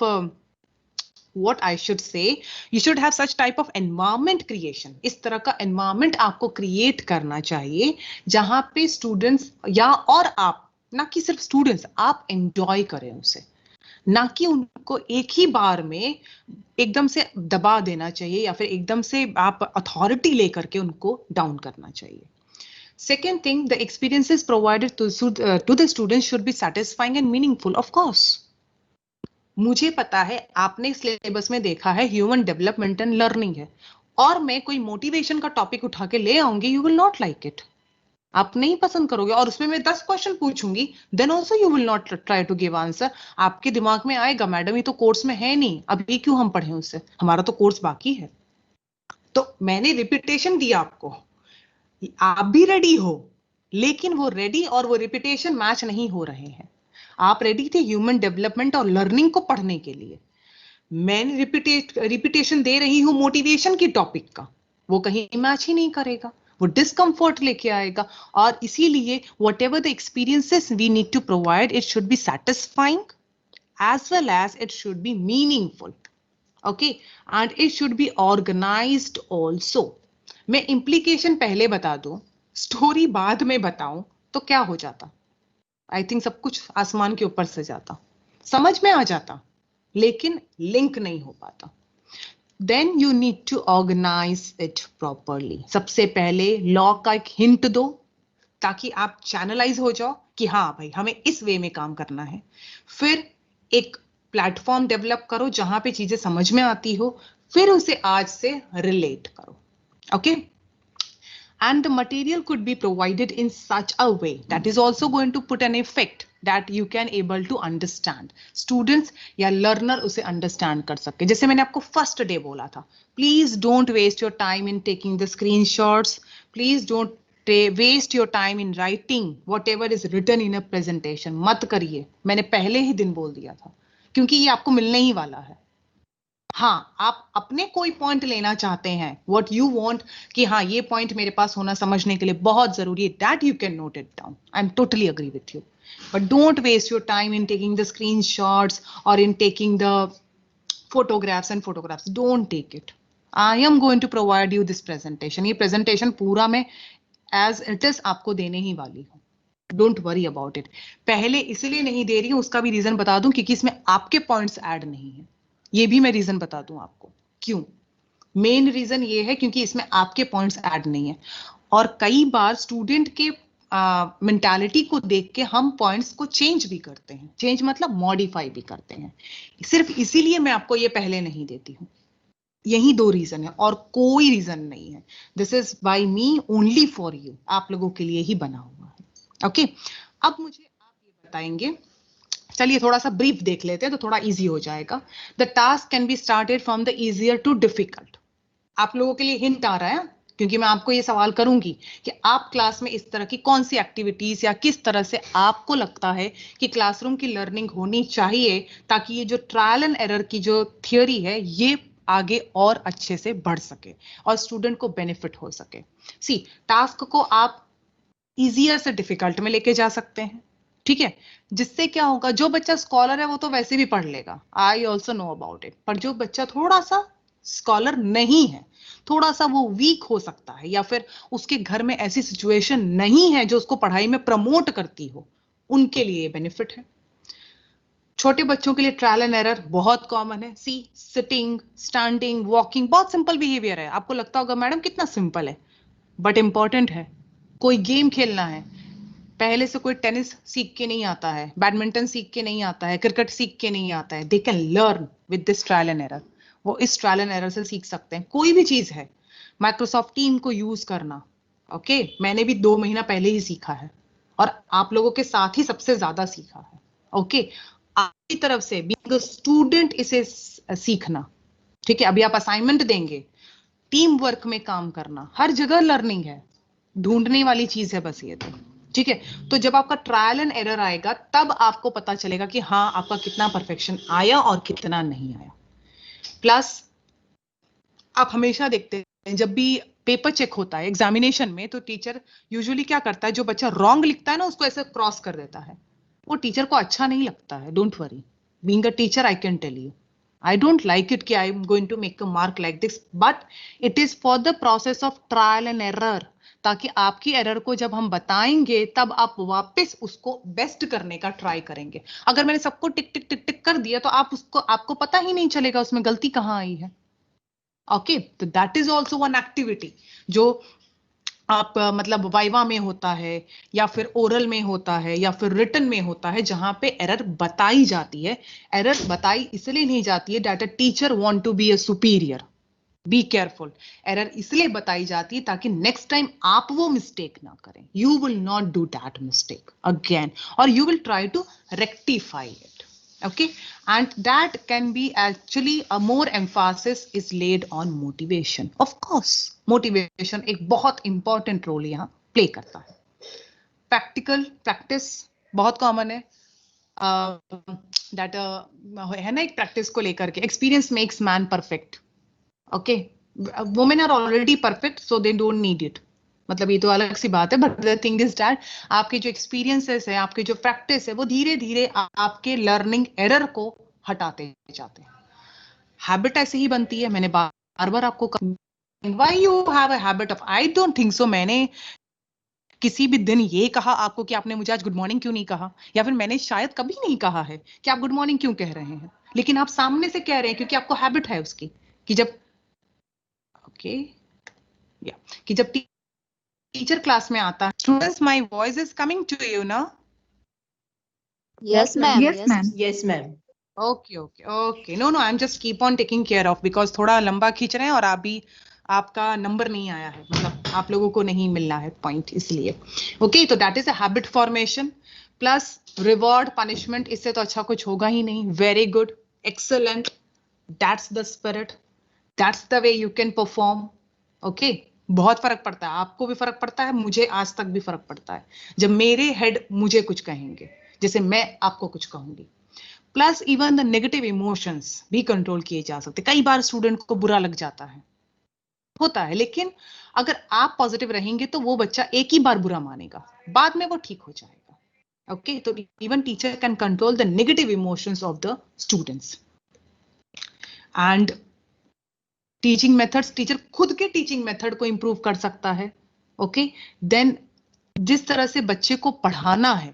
what I should say, you should have such type of environment creation. इस तरह का environment आपको create करना चाहिए जहां पे students या और आप, ना कि सिर्फ students, आप enjoy करें उसे, ना कि उनको एक ही बार में एकदम से दबा देना चाहिए या फिर एकदम से आप अथॉरिटी लेकर के उनको डाउन करना चाहिए। Second thing, the experiences provided to the students should be satisfying and meaningful, of course. मुझे पता है आपने सिलेबस में देखा है ह्यूमन डेवलपमेंट एंड लर्निंग है, और मैं कोई मोटिवेशन का टॉपिक उठा के ले आऊंगी, you will not like it, आप नहीं पसंद करोगे, और उसमें मैं 10 क्वेश्चन पूछूंगी, then also you will not try to give answer. आपके दिमाग में आएगा मैडम ये तो कोर्स में है नहीं, अभी क्यों हम पढ़े उससे, हमारा तो कोर्स बाकी है। तो मैंने रिपीटेशन दिया आपको, आप भी रेडी हो, लेकिन वो रेडी और वो रिपीटेशन मैच नहीं हो रहे हैं। आप रेडी थे ह्यूमन डेवलपमेंट और लर्निंग को पढ़ने के लिए, मैंने रिपीटेशन दे रही हूं मोटिवेशन की टॉपिक का, वो कहीं मैच ही नहीं करेगा, वो डिस्कम्फर्ट लेके आएगा। और इसीलिए whatever the experiences we need to provide, it should be satisfying as well as it should be meaningful, okay, and it should be organised also. मैं इम्प्लीकेशन पहले बता दूं, स्टोरी बाद में बताऊं तो क्या हो जाता, आई थिंक सब कुछ आसमान के ऊपर से जाता, समझ में आ जाता, लेकिन लिंक नहीं हो पाता। Then you need to organise it properly. सबसे पहले लॉ का एक हिंट दो ताकि आप चैनलाइज हो जाओ कि हाँ भाई हमें इस वे में काम करना है। फिर एक प्लेटफॉर्म डेवलप करो जहां पे चीजें समझ में आती हो, फिर उसे आज से रिलेट करो, okay, and the material could be provided in such a way that is also going to put an effect that you can able to understand, students या learner उसे understand कर सके। जैसे मैंने आपको first day बोला था, please don't waste your time in taking the screenshots, please don't waste your time in writing whatever is written in a presentation, मत करिए, मैंने पहले ही दिन बोल दिया था, क्योंकि ये आपको मिलने ही वाला है। हाँ, आप अपने कोई पॉइंट लेना चाहते हैं, व्हाट यू वांट, कि हाँ ये पॉइंट मेरे पास होना समझने के लिए बहुत जरूरी है, that you can note it down, I am totally agree with you, but don't waste your time in taking the screenshots और in taking the photographs and photographs, don't take it. I am going to provide you this presentation, ये presentation पूरा मैं as it is आपको देने ही वाली हूँ, don't worry about it. पहले इसलिए नहीं दे रही हूँ, उसका भी रीजन बता दूं, क्योंकि इसमें आपके पॉइंट्स ऐड नहीं है, ये भी मैं रीजन बता दूं आपको क्यों। मेन रीजन ये है क्योंकि इसमें आपके पॉइंट्स ऐड नहीं है, और कई बार स्टूडेंट के मेंटालिटी को देख के हम पॉइंट्स को चेंज भी करते हैं, चेंज मतलब मॉडिफाई भी करते हैं, सिर्फ इसीलिए मैं आपको ये पहले नहीं देती हूँ। यही 2 रीजन है और कोई रीजन नहीं है, this is by me only for you, आप लोगों के लिए ही बना हुआ है, ओके। अब मुझे आप ये बताएंगे, चलिए थोड़ा सा ब्रीफ देख लेते हैं तो थोड़ा इजी हो जाएगा। The task can be started from the easier to difficult. आप लोगों के लिए हिंट आ रहा है, क्योंकि मैं आपको ये सवाल करूंगी कि आप क्लास में इस तरह की कौन सी एक्टिविटीज या किस तरह से आपको लगता है कि क्लासरूम की लर्निंग होनी चाहिए, ताकि ये जो ट्रायल एंड एरर की जो थियोरी है ये आगे और अच्छे से बढ़ सके और स्टूडेंट को बेनिफिट हो सके। सी, टास्क को आप इजियर से डिफिकल्ट में लेके जा सकते हैं, ठीक है, जिससे क्या होगा, जो बच्चा स्कॉलर है वो तो वैसे भी पढ़ लेगा, I also know about it, पर जो बच्चा थोड़ा सा स्कॉलर नहीं है, थोड़ा सा वो वीक हो सकता है, या फिर उसके घर में ऐसी सिचुएशन नहीं है जो उसको पढ़ाई में प्रमोट करती हो, उनके लिए बेनिफिट है। छोटे बच्चों के लिए ट्रायल एंड एरर बहुत कॉमन है। सी, सिटिंग, स्टैंडिंग, वॉकिंग, बहुत सिंपल बिहेवियर है। आपको लगता होगा मैडम कितना सिंपल है, बट इंपॉर्टेंट है। कोई गेम खेलना है, पहले से कोई टेनिस सीख के नहीं आता है, बैडमिंटन सीख के नहीं आता है, क्रिकेट सीख के नहीं आता है, they can learn with this trial and error. वो इस ट्रायल एंड एरर से सीख सकते हैं। कोई भी चीज है, माइक्रोसॉफ्ट टीम को यूज करना, ओके, मैंने भी 2 महीना पहले ही सीखा है और आप लोगों के साथ ही सबसे ज्यादा सीखा है। ओके, आपकी तरफ से बीइंग अ स्टूडेंट इसे सीखना, ठीक है। अभी आप असाइनमेंट देंगे, टीम वर्क में काम करना, हर जगह लर्निंग है, ढूंढने वाली चीज है बस ये, तो ठीक है। तो जब आपका ट्रायल एंड एरर आएगा तब आपको पता चलेगा कि हाँ आपका कितना परफेक्शन आया और कितना नहीं आया। प्लस आप हमेशा देखते हैं जब भी पेपर चेक होता है एग्जामिनेशन में, तो टीचर यूजुअली क्या करता है, जो बच्चा रॉन्ग लिखता है ना उसको ऐसे क्रॉस कर देता है। वो टीचर को अच्छा नहीं लगता है। Don't worry, being a teacher I can tell you, I don't like it कि I am going to make a mark like this, but it is for the process of trial and error, ताकि आपकी error को जब हम बताएंगे तब आप वापस उसको बेस्ट करने का ट्राई करेंगे। अगर मैंने सबको टिक टिक टिक टिक कर दिया तो आपको पता ही नहीं चलेगा उसमें गलती कहाँ आई है। ओके, तो that is also one activity जो आप मतलब वाइवा में होता है, या फिर ओरल में होता है, या फिर रिटन में होता है, जहां पे एरर बताई जाती है। एरर बताई इसलिए नहीं जाती है that a teacher want to be a superior, be careful. Error इसलिए बताई जाती है ताकि नेक्स्ट टाइम आप वो मिस्टेक ना करें, you will not do that mistake again, और you will try to rectify it. Okay, and that can be actually a more emphasis is laid on motivation. Of course, motivation एक बहुत important role यहाँ play करता है। Practical practice बहुत common है, that है ना, एक practice को लेकर के experience makes man perfect. Okay, women are already perfect, so they don't need it. मतलब ये तो अलग सी बात है, but the thing is that आपके जो एक्सपीरियंसेस है, आपके जो प्रैक्टिस है, वो धीरे धीरे आपके लर्निंग एरर को हटाते जाते हैं। हैबिट ऐसे ही बनती है। मैंने बार बार आपको why you have a habit of, I don't think so मैंने किसी भी दिन ये कहा आपको कि आपने मुझे आज गुड मॉर्निंग क्यों नहीं कहा, या फिर मैंने शायद कभी नहीं कहा है कि आप गुड मॉर्निंग क्यों कह रहे हैं, लेकिन आप सामने से कह रहे हैं क्योंकि आपको हैबिट है उसकी, कि जब ओके या कि जब टीचर क्लास में आता है, students my voice is coming to you ना? Yes, ma'am. Yes, ma'am. Yes, ma'am. Okay okay okay, no no, I am just keep on taking care of, because थोड़ा लंबा खींच रहे हैं और अभी आपका नंबर नहीं आया है, मतलब आप लोगों को नहीं मिलना है पॉइंट, इसलिए। ओके, तो that is a habit formation plus reward punishment, इससे तो अच्छा कुछ होगा ही नहीं। Very good, excellent, that's the spirit, that's the way you can perform. Okay, बहुत फर्क पड़ता है, आपको भी फर्क पड़ता है, मुझे आज तक भी फर्क पड़ता है जब मेरे हेड मुझे कुछ कहेंगे, जैसे मैं आपको कुछ कहूंगी। Plus even the negative emotions भी कंट्रोल किए जा सकते। कई बार स्टूडेंट को बुरा लग जाता है, होता है, लेकिन अगर आप पॉजिटिव रहेंगे तो वो बच्चा एक ही बार बुरा मानेगा, बाद में वो ठीक हो जाएगा। ओके, तो even teacher can control the negative emotions of the students. And teaching methods, teacher खुद के टीचिंग मेथड को इंप्रूव कर सकता है। ओके, देन जिस तरह से बच्चे को पढ़ाना है,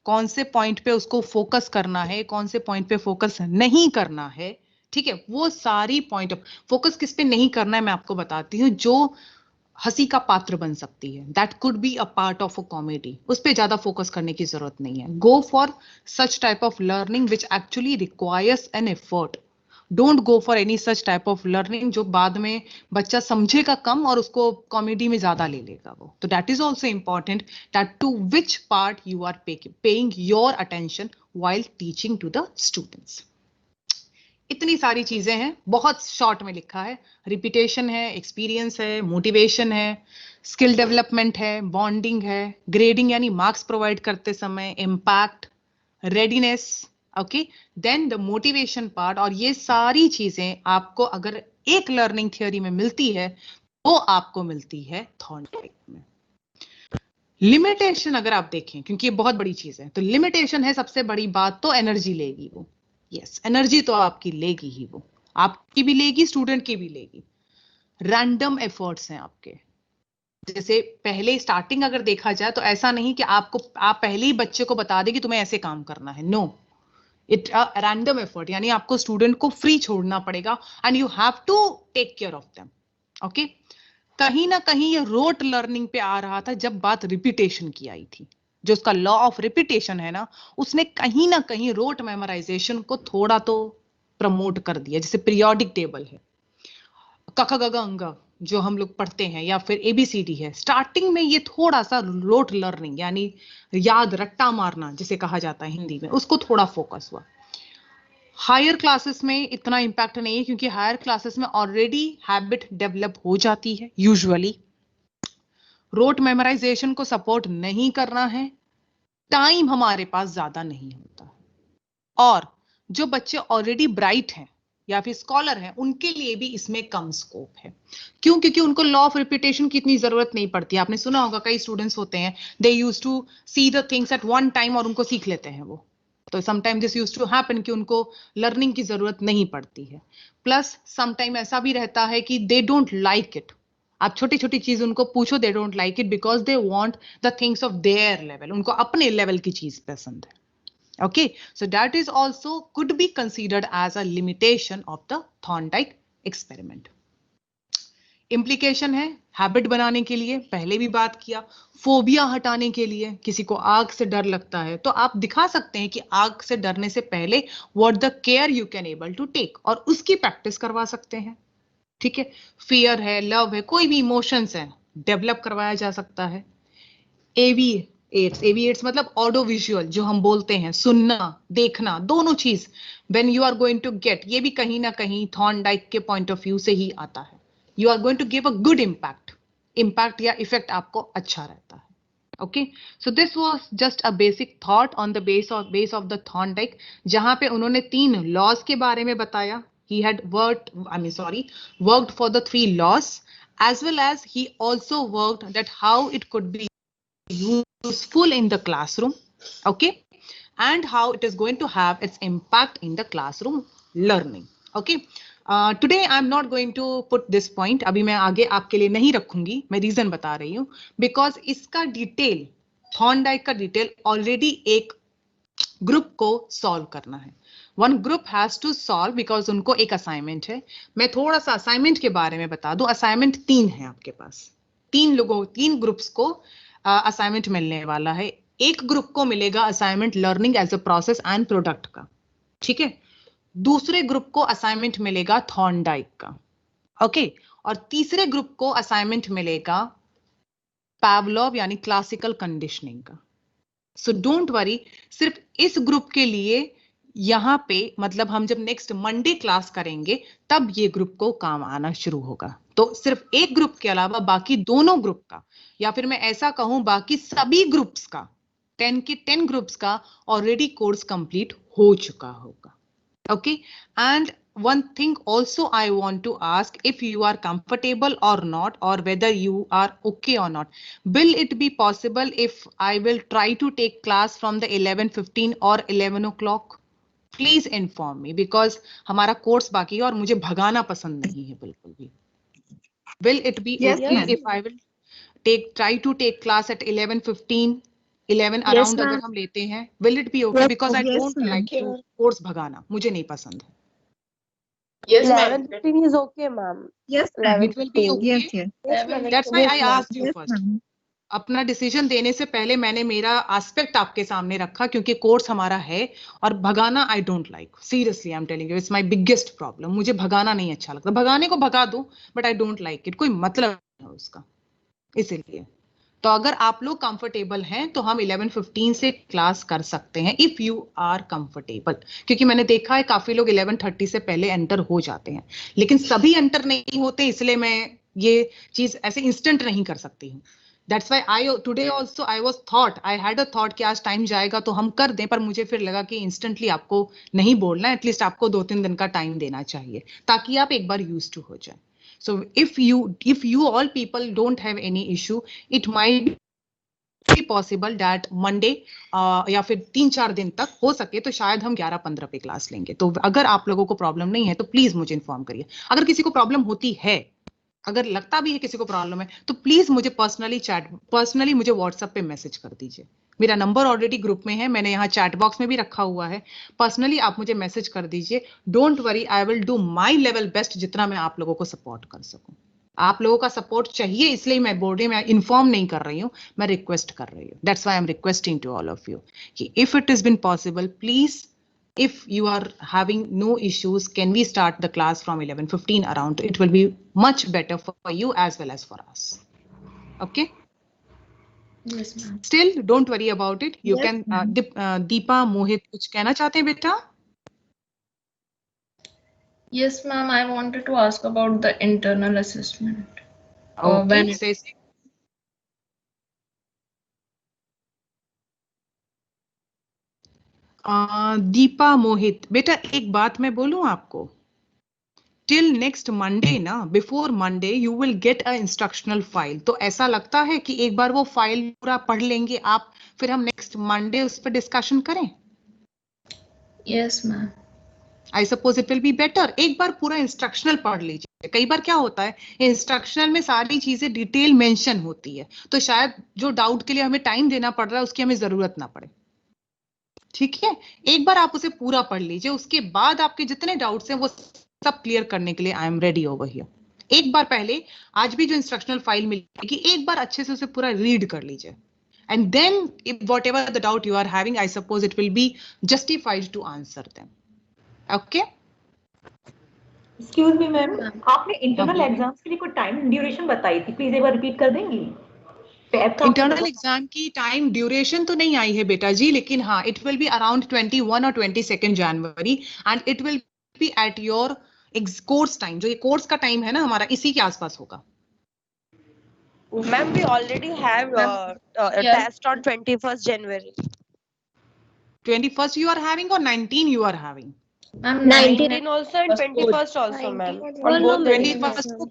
कौन से पॉइंट पे उसको फोकस करना है, कौन से पॉइंट पे फोकस नहीं करना है, ठीक है, वो सारी पॉइंट ऑफ फोकस किस पे नहीं करना है मैं आपको बताती हूँ। जो हंसी का पात्र बन सकती है, that could be a part of a comedy, उस पे ज्यादा फोकस करने की जरूरत नहीं है। Go for such type of learning which actually requires an effort. Don't go for any such type of learning जो बाद में बच्चा समझेगा कम और उसको कॉमेडी में ज्यादा ले लेगा वो। तो that is also important that to which part you are paying your attention while teaching to the students। इतनी सारी चीजें हैं, बहुत शॉर्ट में लिखा है। रिपीटेशन है, एक्सपीरियंस है, मोटिवेशन है, स्किल डेवलपमेंट है, बॉन्डिंग है, ग्रेडिंग यानी मार्क्स प्रोवाइड करते समय, impact, readiness, okay, then the motivation part. और ये सारी चीजें आपको अगर एक लर्निंग थियोरी में मिलती है वो आपको मिलती है थॉर्नडाइक में। लिमिटेशन अगर आप देखें, क्योंकि ये बहुत बड़ी चीज है, तो लिमिटेशन है सबसे बड़ी बात, तो एनर्जी लेगी वो। यस, एनर्जी तो आपकी लेगी ही वो, आपकी भी लेगी, स्टूडेंट की भी लेगी। रैंडम एफर्ट्स हैं आपके। जैसे पहले स्टार्टिंग अगर देखा जाए तो ऐसा नहीं कि आप पहले ही बच्चे को बता दें कि तुम्हें ऐसे काम करना है। नो, इट रैंडम एफर्ट, यानी आपको स्टूडेंट को फ्री छोड़ना पड़ेगा and you have to take care of them. Okay, कहीं ना कहीं ये रोट लर्निंग पे आ रहा था जब बात रिपीटेशन की आई थी। जो उसका लॉ ऑफ रिपीटेशन है ना, उसने कहीं ना कहीं रोट मेमोराइजेशन को थोड़ा तो प्रमोट कर दिया। जैसे पीरियोडिक टेबल है, क ख ग घ अंग जो हम लोग पढ़ते हैं, या फिर ABCD है, स्टार्टिंग में ये थोड़ा सा रोट लर्निंग यानी याद रट्टा मारना जिसे कहा जाता है हिंदी में, उसको थोड़ा फोकस हुआ। हायर क्लासेस में इतना इंपैक्ट नहीं है, क्योंकि हायर क्लासेस में ऑलरेडी हैबिट डेवलप हो जाती है। यूजुअली रोट मेमोराइजेशन को सपोर्ट नहीं करना है, टाइम हमारे पास ज्यादा नहीं होता। और जो बच्चे ऑलरेडी ब्राइट हैं या फिर स्कॉलर हैं, उनके लिए भी इसमें कम स्कोप है। क्यों? क्योंकि उनको लॉ ऑफ रिपीटेशन की इतनी जरूरत नहीं पड़ती। आपने सुना होगा कई स्टूडेंट्स होते हैं, they use to see the things at one time और उनको सीख लेते हैं वो। तो sometime this use to happen कि उनको लर्निंग की जरूरत नहीं पड़ती है। प्लस समटाइम ऐसा भी रहता है कि दे डोंट लाइक इट। आप छोटी छोटी चीज उनको पूछो, they don't like it because they want the things of their level. उनको अपने लेवल की चीज पसंद है। Okay, so that is also could be considered as a limitation of the Thorndike experiment. Implication है हैबिट बनाने के लिए, पहले भी बात किया, फोबिया हटाने के लिए। किसी को आग से डर लगता है तो आप दिखा सकते हैं कि आग से डरने से पहले what the care you can able to take, और उसकी प्रैक्टिस करवा सकते हैं। ठीक है, फियर है, लव है, कोई भी इमोशंस है, डेवलप करवाया जा सकता है। AV8 मतलब ऑडियो विजुअल जो हम बोलते हैं, सुनना देखना, दोनों चीज when you are going to get, ये भी कहीं ना कहीं थॉर्नडाइक के पॉइंट ऑफ व्यू से ही आता है। You are going to give a good impact या इफेक्ट आपको अच्छा रहता है। Okay, so this was just a basic thought on the base of the Thorndike, जहां पे उन्होंने 3 लॉज के बारे में बताया। He had worked for the 3 laws, as well as he also worked that how it could be useful in the classroom, okay, and how it is going to have its impact in the classroom learning. Okay, today I'm not going to put this point, अभी मैं आगे आपके लिए नहीं रखूंगी, मैं reason बता रही हूँ, बिकॉज इसका डिटेल, थॉर्नडाइक का डिटेल ऑलरेडी एक ग्रुप को सॉल्व करना है। One group has to solve because उनको एक असाइनमेंट है। मैं थोड़ा सा असाइनमेंट के बारे में बता दूं। असाइनमेंट 3 है आपके पास, 3 ग्रुप्स को असाइनमेंट मिलने वाला है। एक ग्रुप को मिलेगा assignment learning as a process and product का, ठीक है। दूसरे ग्रुप को असाइनमेंट मिलेगा थॉर्नडाइक का, ओके। और तीसरे ग्रुप को असाइनमेंट मिलेगा पावलोव यानी क्लासिकल कंडीशनिंग का। सो डोंट वरी, सिर्फ इस ग्रुप के लिए यहां पे मतलब हम जब नेक्स्ट मंडे क्लास करेंगे तब ये ग्रुप को काम आना शुरू होगा। तो सिर्फ एक ग्रुप के अलावा बाकी दोनों ग्रुप का, या फिर मैं ऐसा कहूं बाकी सभी ग्रुप्स का, 10 के 10 ग्रुप्स का ऑलरेडी कोर्स कंप्लीट हो चुका होगा। Okay, and one thing also I want to ask, if you are comfortable or not, or whether you are okay or not, will it be possible if I will try to take class from the 11:15 or 11 o'clock? Please inform me, because हमारा course बाकी है और मुझे भगाना पसंद नहीं है बिल्कुल भी। Will it be okay if I will try to take class at 11:15, 11 around अगर हम लेते हैं, will it be okay? Because I don't like to course भगाना, मुझे नहीं पसंद है। Yes, 11:15 is okay, ma'am. Yes, It will be okay. Yes. That's why I asked you first. अपना डिसीजन देने से पहले मैंने मेरा एस्पेक्ट आपके सामने रखा, क्योंकि कोर्स हमारा है और भगाना I don't like. Seriously I am telling you, it's my biggest problem. मुझे भगाना नहीं अच्छा लगता, भगाने को भगा दूं but I don't like it, कोई मतलब नहीं है उसका। इसीलिए तो अगर आप लोग कंफर्टेबल हैं तो हम 11:15 से क्लास कर सकते हैं, इफ यू आर कंफर्टेबल। क्योंकि मैंने देखा है काफी लोग 11:30 से पहले एंटर हो जाते हैं, लेकिन सभी एंटर नहीं होते, इसलिए मैं ये चीज ऐसे इंस्टेंट नहीं कर सकती हूँ। That's why I today also I had a thought कि आज टाइम जाएगा तो हम कर दें, पर मुझे फिर लगा कि इंस्टेंटली आपको नहीं बोलना है, एटलीस्ट आपको 2-3 दिन का टाइम देना चाहिए ताकि आप एक बार यूज टू हो जाए। So if you all people don't have any issue, it might be be possible that Monday या फिर 3-4 दिन तक हो सके तो शायद हम 11-15 पे क्लास लेंगे। तो अगर आप लोगों को प्रॉब्लम नहीं है तो प्लीज मुझे इन्फॉर्म करिए। अगर किसी को प्रॉब्लम होती है, अगर लगता भी है किसी को प्रॉब्लम है, तो प्लीज मुझे पर्सनली मुझे व्हाट्सएप पे मैसेज कर दीजिए। मेरा नंबर ऑलरेडी ग्रुप में है, मैंने यहाँ चैट बॉक्स में भी रखा हुआ है। पर्सनली आप मुझे मैसेज कर दीजिए। Don't worry, I will do my level best जितना मैं आप लोगों को सपोर्ट कर सकूं। आप लोगों का सपोर्ट चाहिए, इसलिए मैं बोल रही हूँ, मैं इन्फॉर्म नहीं कर रही हूँ, मैं रिक्वेस्ट कर रही हूँ। That's why I am requesting to all of you कि if it is been possible, please, if you are having no issues, can we start the class from 11:15 around? It will be much better for you as well as for us. Okay? Yes, ma'am. Still, don't worry about it. You Yes, can, ma'am. Deepa, Mohit, कुछ कहना चाहते हैं बेटा? Yes, ma'am. I wanted to ask about the internal assessment. Okay, When say. Deepa, मोहित, बेटा एक बात मैं बोलूं आपको, टिल नेक्स्ट मंडे ना, before Monday you will get a instructional file. तो ऐसा लगता है कि एक बार वो फाइल पूरा पढ़ लेंगे आप, फिर हम नेक्स्ट मंडे उस पर डिस्कशन करें? Yes, ma'am. I suppose it will be better. एक बार पूरा इंस्ट्रक्शनल पढ़ लीजिए। कई बार क्या होता है, इंस्ट्रक्शनल में सारी चीजें डिटेल मेंशन होती है, तो शायद जो डाउट के लिए हमें टाइम देना पड़ रहा है उसकी हमें जरूरत ना पड़े। ठीक है, एक बार आप उसे पूरा पढ़ लीजिए, उसके बाद आपके जितने डाउट्स हैं वो सब क्लियर करने के लिए I am ready over here. एक बार पहले, आज भी जो इंस्ट्रक्शनल फाइल मिलेगी, एक बार अच्छे से उसे पूरा रीड कर लीजिए, and then whatever the doubt you are having, I suppose it will be justified to answer them. Okay? Excuse me ma'am, आपने इंटरनल एग्जाम्स के लिए कोई टाइम ड्यूरेशन बताई थी, प्लीज एक बार रिपीट कर देंगी? इंटरनल एग्जाम की टाइम ड्यूरेशन तो नहीं आई है बेटा जी, लेकिन हाँ, इट विल बी अराउंड 21 और 22 जनवरी, and it will be at your course time. जो ये कोर्स का टाइम है ना हमारा, इसी के आसपास होगा। Ma'am, we already have a Yeah. test on 21st January. 21st you are having or 19 you are having? Ma'am, 19 also and 21st also, ma'am. On both the days. 21st को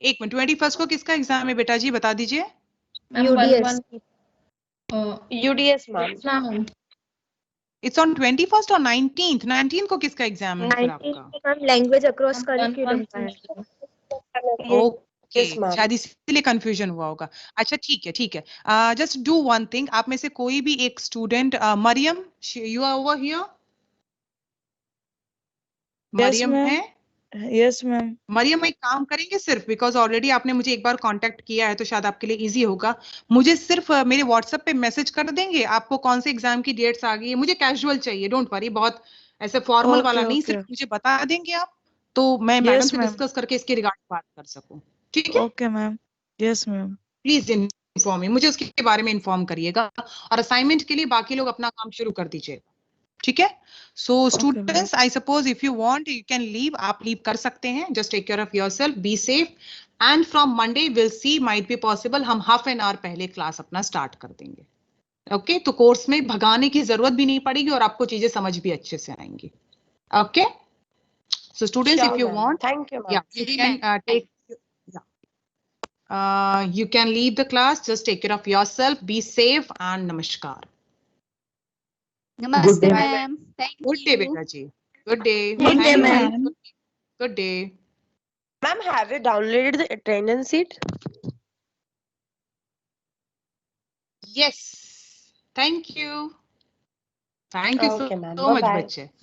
एक मिनट, 21st को किसका exam है बेटा जी, बता दीजिए? UDS. UDS, ma'am. Ma'am. It's on 21st और 19th। 19th को किसका एग्जाम है फिर आपका? लैंग्वेज अक्रॉस करिकुलम का है। Okay, Yes, ma'am. शायद इसीलिए कंफ्यूजन हुआ होगा। अच्छा ठीक है, ठीक है। जस्ट डू वन थिंग, आप में से कोई भी एक student, Mariam, you are over here? Mariam है? Yes ma'am. मरियम, एक काम करेंगे सिर्फ, बिकॉज ऑलरेडी आपने मुझे एक बार कांटेक्ट किया है तो शायद आपके लिए इजी होगा। मुझे सिर्फ मेरे व्हाट्सएप पे मैसेज कर देंगे आपको कौन से एग्जाम की डेट्स आ गई है। मुझे कैजुअल चाहिए, डोंट वरी, बहुत ऐसे फॉर्मल वाला नहीं, सिर्फ मुझे बता देंगे आप, तो मैं मैडम से डिस्कस करके इसके रिगार्ड बात कर सकूं। ठीक है? Okay ma'am. Yes ma'am. Please inform मी, मुझे उसके बारे में इन्फॉर्म करिएगा, और असाइनमेंट के लिए बाकी लोग अपना काम शुरू कर दीजिएगा। ठीक है? So students, I suppose if you want you can leave, आप लीव कर सकते हैं। Just take care of yourself, be safe, and from Monday will see, might be possible हम हाफ एन आवर पहले क्लास अपना स्टार्ट कर देंगे। Okay? तो कोर्स में भगाने की जरूरत भी नहीं पड़ेगी और आपको चीजें समझ भी अच्छे से आएंगी। Okay? So students, if you want, Thank you, ma'am. yeah, you can take, you can leave the class. Just take care of yourself, be safe, and namaskar. नमस्ते ma'am. Good day, beta ji. Good day. Good day, Thank you. ma'am. Good day. Ma'am, have you downloaded the attendance sheet? Yes. Thank you. Thank you Okay, ma'am. so much, Bye-bye. बच्चे.